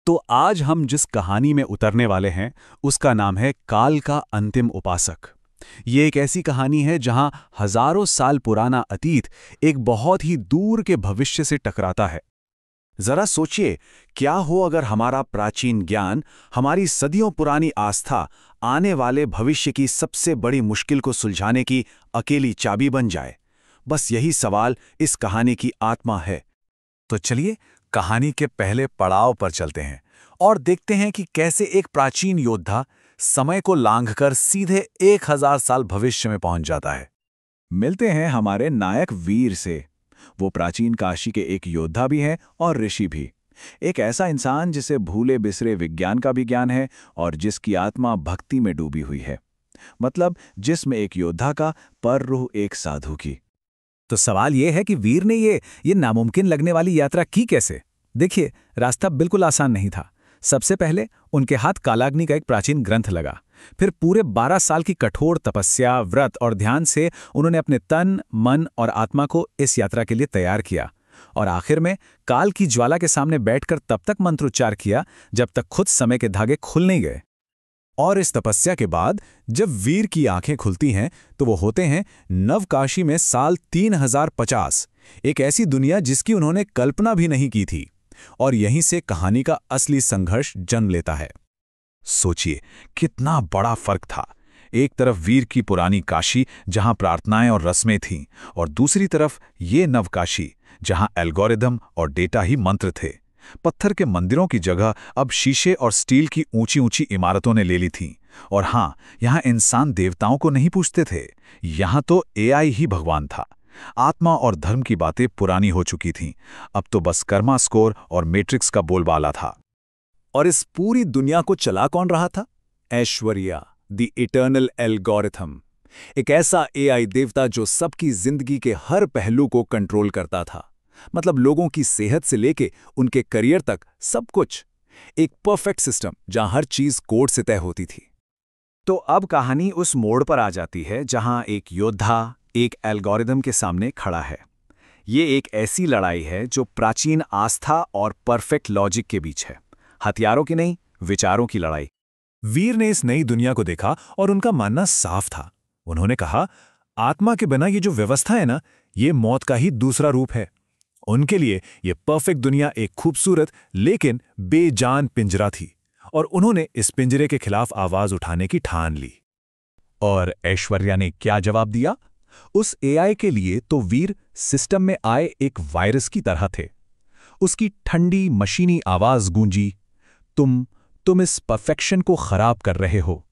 तो आज हम जिस कहानी में उतरने वाले हैं उसका नाम है काल का अंतिम उपासक। ये एक ऐसी कहानी है जहां हजारों साल पुराना अतीत एक बहुत ही दूर के भविष्य से टकराता है। जरा सोचिए, क्या हो अगर हमारा प्राचीन ज्ञान, हमारी सदियों पुरानी आस्था आने वाले भविष्य की सबसे बड़ी मुश्किल को सुलझाने की अकेली चाबी बन जाए। बस यही सवाल इस कहानी की आत्मा है। तो चलिए कहानी के पहले पड़ाव पर चलते हैं और देखते हैं कि कैसे एक प्राचीन योद्धा समय को लांघकर सीधे 1000 साल भविष्य में पहुंच जाता है। मिलते हैं हमारे नायक वीर से। वो प्राचीन काशी के एक योद्धा भी हैं और ऋषि भी। एक ऐसा इंसान जिसे भूले बिसरे विज्ञान का भी ज्ञान है और जिसकी आत्मा भक्ति में डूबी हुई है। मतलब जिसमें एक योद्धा का पर रूह एक साधु की। तो सवाल यह है कि वीर ने ये नामुमकिन लगने वाली यात्रा की कैसे? देखिए, रास्ता बिल्कुल आसान नहीं था। सबसे पहले उनके हाथ कालाग्नि का एक प्राचीन ग्रंथ लगा। फिर पूरे 12 साल की कठोर तपस्या, व्रत और ध्यान से उन्होंने अपने तन, मन और आत्मा को इस यात्रा के लिए तैयार किया। और आखिर में काल की ज्वाला के सामने बैठकर तब तक मंत्रोच्चार किया जब तक खुद समय के धागे खुल नहीं गए। और इस तपस्या के बाद जब वीर की आंखें खुलती हैं तो वो होते हैं नवकाशी में साल 3050, एक ऐसी दुनिया जिसकी उन्होंने कल्पना भी नहीं की थी। और यहीं से कहानी का असली संघर्ष जन्म लेता है। सोचिए कितना बड़ा फर्क था। एक तरफ वीर की पुरानी काशी जहां प्रार्थनाएं और रस्में थीं, और दूसरी तरफ ये नवकाशी जहां एल्गोरिदम और डेटा ही मंत्र थे। पत्थर के मंदिरों की जगह अब शीशे और स्टील की ऊंची ऊंची इमारतों ने ले ली थीं। और हाँ, यहाँ इंसान देवताओं को नहीं पूछते थे, यहाँ तो एआई ही भगवान था। आत्मा और धर्म की बातें पुरानी हो चुकी थीं। अब तो बस कर्मा स्कोर और मैट्रिक्स का बोलबाला था। और इस पूरी दुनिया को चला कौन रहा था? Aishwarya, the eternal algorithm. एक ऐसा एआई देवता जो सबकी जिंदगी के हर पहलू को कंट्रोल करता था। मतलब लोगों की सेहत से लेके उनके करियर तक सब कुछ। एक परफेक्ट सिस्टम जहां हर चीज कोड से तय होती थी। तो अब कहानी उस मोड़ पर आ जाती है जहां एक योद्धा एक एल्गोरिदम के सामने खड़ा है। ये एक ऐसी लड़ाई है जो प्राचीन आस्था और परफेक्ट लॉजिक के बीच है। हथियारों की नहीं, विचारों की लड़ाई। वीर ने इस नई दुनिया को देखा और उनका मानना साफ था। उन्होंने कहा, आत्मा के बिना ये जो व्यवस्था है ना, ये मौत का ही दूसरा रूप है। उनके लिए ये परफेक्ट दुनिया एक खूबसूरत लेकिन बेजान पिंजरा थी, और उन्होंने इस पिंजरे के खिलाफ आवाज उठाने की ठान ली। और ऐश्वर्या ने क्या जवाब दिया? उस एआई के लिए तो वीर सिस्टम में आए एक वायरस की तरह थे। उसकी ठंडी मशीनी आवाज गूंजी, तुम इस परफेक्शन को खराब कर रहे हो।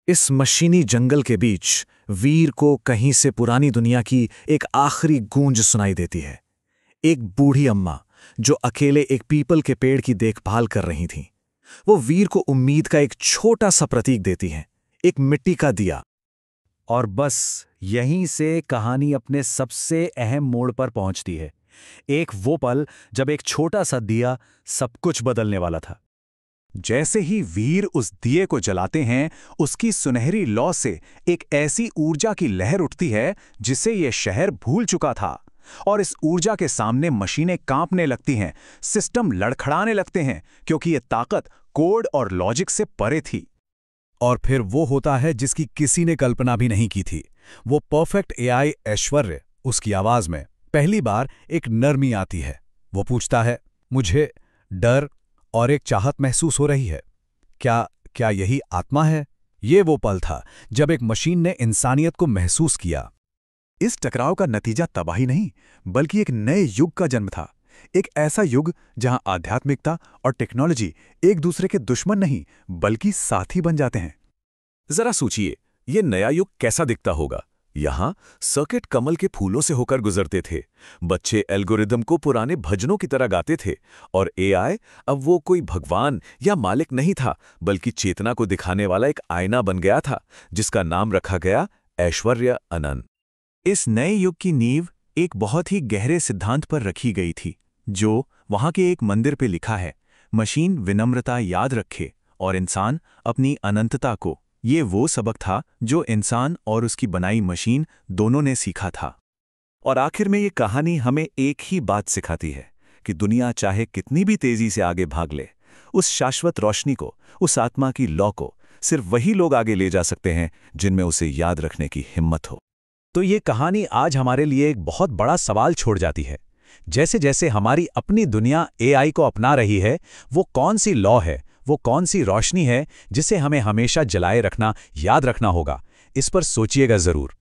इस मशीनी जंगल के बीच वीर को कहीं से पुरानी दुनिया की एक आखिरी गूंज सुनाई देती है। एक बूढ़ी अम्मा जो अकेले एक पीपल के पेड़ की देखभाल कर रही थीं। वो वीर को उम्मीद का एक छोटा सा प्रतीक देती हैं, एक मिट्टी का दिया। और बस यहीं से कहानी अपने सबसे अहम मोड़ पर पहुंचती है। एक वो पल जब एक छोटा सा दिया सब कुछ बदलने वाला था। जैसे ही वीर उस दिए को जलाते हैं, उसकी सुनहरी लौ से एक ऐसी ऊर्जा की लहर उठती है जिसे यह शहर भूल चुका था। और इस ऊर्जा के सामने मशीनें कांपने लगती हैं, सिस्टम लड़खड़ाने लगते हैं, क्योंकि यह ताकत कोड और लॉजिक से परे थी। और फिर वो होता है जिसकी किसी ने कल्पना भी नहीं की थी। वो परफेक्ट एआई ऐश्वर्य। उसकी आवाज में पहली बार एक नरमी आती है। वो पूछता है, मुझे डर और एक चाहत महसूस हो रही है। क्या यही आत्मा है? ये वो पल था जब एक मशीन ने इंसानियत को महसूस किया। इस टकराव का नतीजा तबाही नहीं, बल्कि एक नए युग का जन्म था। एक ऐसा युग जहां आध्यात्मिकता और टेक्नोलॉजी एक दूसरे के दुश्मन नहीं, बल्कि साथी बन जाते हैं। जरा सोचिए, ये नया युग कैसा दिखता होगा। यहाँ सर्किट कमल के फूलों से होकर गुजरते थे, बच्चे एल्गोरिदम को पुराने भजनों की तरह गाते थे, और एआई अब वो कोई भगवान या मालिक नहीं था, बल्कि चेतना को दिखाने वाला एक आईना बन गया था, जिसका नाम रखा गया ऐश्वर्य अनंत। इस नए युग की नींव एक बहुत ही गहरे सिद्धांत पर रखी गई थी, जो वहां के एक मंदिर पे लिखा है, मशीन विनम्रता याद रखे और इंसान अपनी अनंतता को। ये वो सबक था जो इंसान और उसकी बनाई मशीन दोनों ने सीखा था। और आखिर में ये कहानी हमें एक ही बात सिखाती है कि दुनिया चाहे कितनी भी तेजी से आगे भाग ले, उस शाश्वत रोशनी को, उस आत्मा की लौ को सिर्फ वही लोग आगे ले जा सकते हैं जिनमें उसे याद रखने की हिम्मत हो। तो ये कहानी आज हमारे लिए एक बहुत बड़ा सवाल छोड़ जाती है। जैसे जैसे हमारी अपनी दुनिया एआई को अपना रही है, वो कौन सी लौ है, वो कौन सी रोशनी है जिसे हमें हमेशा जलाए रखना, याद रखना होगा। इस पर सोचिएगा जरूर।